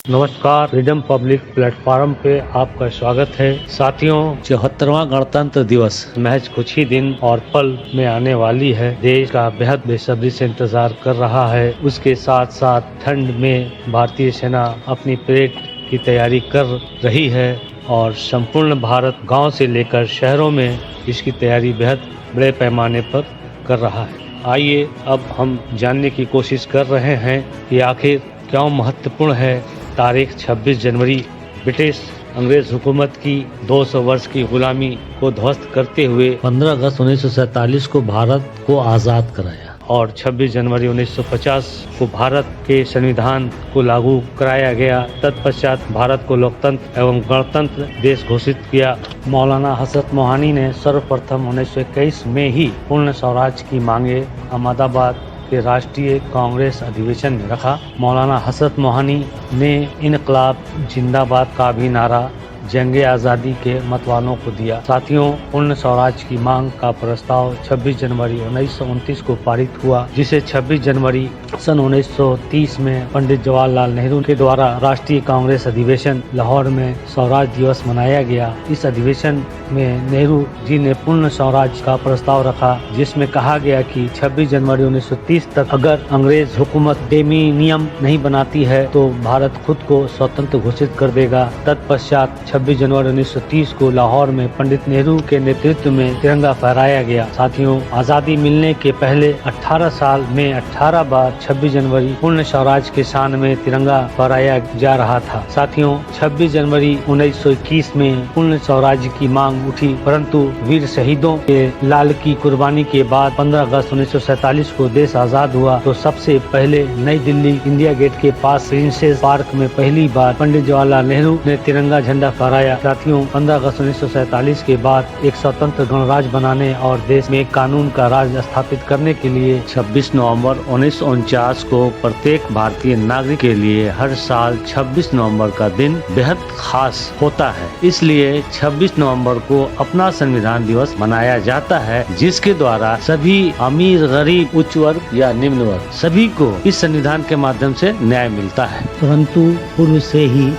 नमस्कार, freedom public platform पे आपका स्वागत है। साथियों, 74वां गणतंत्र दिवस महज कुछ ही दिन और पल में आने वाली है। देश का बेहद बेसब्री से इंतजार कर रहा है। उसके साथ साथ ठंड में भारतीय सेना अपनी परेड की तैयारी कर रही है और संपूर्ण भारत गांव से लेकर शहरों में इसकी तैयारी बेहद बड़े पैमाने पर कर रहा है। आइए अब हम जानने की कोशिश कर रहे हैं कि आखिर क्यों महत्वपूर्ण है तारीख 26 जनवरी। ब्रिटिश अंग्रेज हुकूमत की 200 वर्ष की गुलामी को ध्वस्त करते हुए 15 अगस्त 1947 को भारत को आज़ाद कराया और 26 जनवरी 1950 को भारत के संविधान को लागू कराया गया। तत्पश्चात भारत को लोकतंत्र एवं गणतंत्र देश घोषित किया। मौलाना हजरत मोहानी ने सर्वप्रथम 1921 में ही पूर्ण स्वराज की मांगे अहमदाबाद के राष्ट्रीय कांग्रेस अधिवेशन में रखा। मौलाना हजरत मोहानी ने इनकलाब जिंदाबाद का भी नारा जंगे आज़ादी के मतवालों को दिया। साथियों, पूर्ण स्वराज की मांग का प्रस्ताव 26 जनवरी 1929 को पारित हुआ, जिसे 26 जनवरी सन 1930 में पंडित जवाहरलाल नेहरू के द्वारा राष्ट्रीय कांग्रेस अधिवेशन लाहौर में स्वराज दिवस मनाया गया। इस अधिवेशन में नेहरू जी ने पूर्ण स्वराज का प्रस्ताव रखा, जिसमें कहा गया कि 26 जनवरी 1930 तक अगर अंग्रेज हुकूमत डोमिनियन नहीं बनाती है तो भारत खुद को स्वतंत्र घोषित कर देगा। तत्पश्चात 26 जनवरी 1930 को लाहौर में पंडित नेहरू के नेतृत्व में तिरंगा फहराया गया। साथियों, आजादी मिलने के पहले 18 साल में 18 बार 26 जनवरी पूर्ण स्वराज के शान में तिरंगा फहराया जा रहा था। साथियों, 26 जनवरी 1921 में पूर्ण स्वराज की मांग उठी, परंतु वीर शहीदों के लाल की कुर्बानी के बाद 15 अगस्त 1947 को देश आजाद हुआ तो सबसे पहले नई दिल्ली इंडिया गेट के पास प्रिंसेस पार्क में पहली बार पंडित जवाहरलाल नेहरू ने तिरंगा झंडा फहराया। साथियों, 15 अगस्त 1947 के बाद एक स्वतंत्र गणराज्य बनाने और देश में कानून का राज स्थापित करने के लिए 26 नवंबर 1949 को प्रत्येक भारतीय नागरिक के लिए हर साल 26 नवंबर का दिन बेहद खास होता है। इसलिए 26 नवंबर को अपना संविधान दिवस मनाया जाता है, जिसके द्वारा सभी अमीर, गरीब, उच्च वर्ग या निम्न वर्ग सभी को इस संविधान के माध्यम से न्याय मिलता है। परंतु पूर्व से ही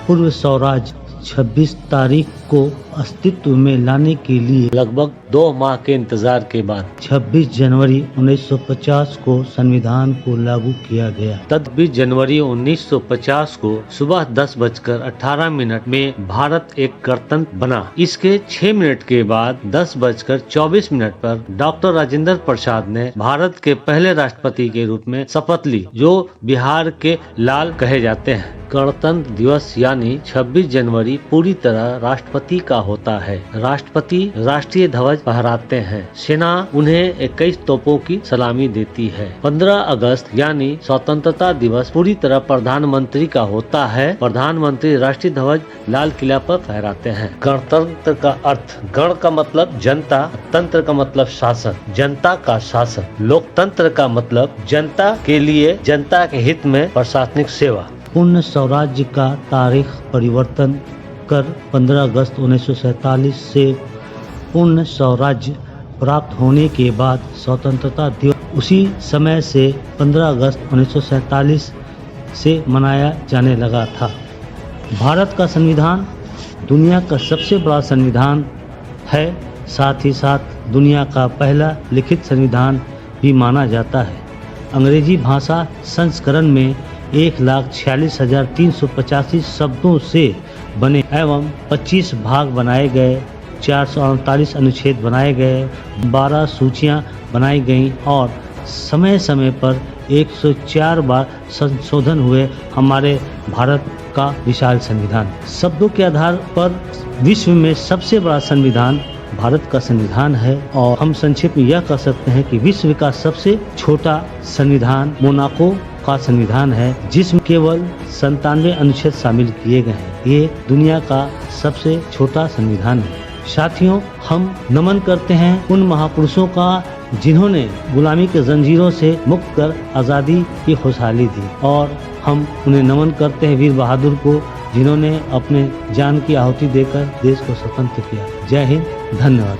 पूर्व स्वराज 26 तारीख को अस्तित्व में लाने के लिए लगभग 2 माह के इंतजार के बाद 26 जनवरी 1950 को संविधान को लागू किया गया। 26 जनवरी 1950 को सुबह 10:18 में भारत एक गणतंत्र बना। इसके 6 मिनट के बाद 10:24 पर डॉक्टर राजेंद्र प्रसाद ने भारत के पहले राष्ट्रपति के रूप में शपथ ली, जो बिहार के लाल कहे जाते हैं। गणतंत्र दिवस यानी 26 जनवरी पूरी तरह राष्ट्रपति का होता है। राष्ट्रपति राष्ट्रीय ध्वज फहराते हैं। सेना उन्हें 21 तोपों की सलामी देती है। 15 अगस्त यानी स्वतंत्रता दिवस पूरी तरह प्रधानमंत्री का होता है। प्रधानमंत्री राष्ट्रीय ध्वज लाल किला पर फहराते हैं। गणतंत्र का अर्थ, गण का मतलब जनता, तंत्र का मतलब शासन, जनता का शासन। लोकतंत्र का मतलब जनता के लिए, जनता के हित में प्रशासनिक सेवा। पूर्ण स्वराज्य का तारीख परिवर्तन कर 15 अगस्त 1947 से पूर्ण स्वराज्य प्राप्त होने के बाद स्वतंत्रता दिवस उसी समय से 15 अगस्त 1947 से मनाया जाने लगा था। भारत का संविधान दुनिया का सबसे बड़ा संविधान है, साथ ही साथ दुनिया का पहला लिखित संविधान भी माना जाता है। अंग्रेजी भाषा संस्करण में 1,46,385 शब्दों से बने एवं 25 भाग बनाए गए, 448 अनुच्छेद बनाए गए, 12 सूचियां बनाई गईं और समय समय पर 104 बार संशोधन हुए हमारे भारत का विशाल संविधान। शब्दों के आधार पर विश्व में सबसे बड़ा संविधान भारत का संविधान है और हम संक्षेप में यह कह सकते हैं कि विश्व का सबसे छोटा संविधान मोनाको का संविधान है, जिसमें केवल 97 अनुच्छेद शामिल किए गए हैं। ये दुनिया का सबसे छोटा संविधान है। साथियों, हम नमन करते हैं उन महापुरुषों का जिन्होंने गुलामी के जंजीरों से मुक्त कर आज़ादी की खुशहाली दी, और हम उन्हें नमन करते हैं वीर बहादुर को, जिन्होंने अपने जान की आहुति देकर देश को स्वतंत्र किया। जय हिंद, धन्यवाद।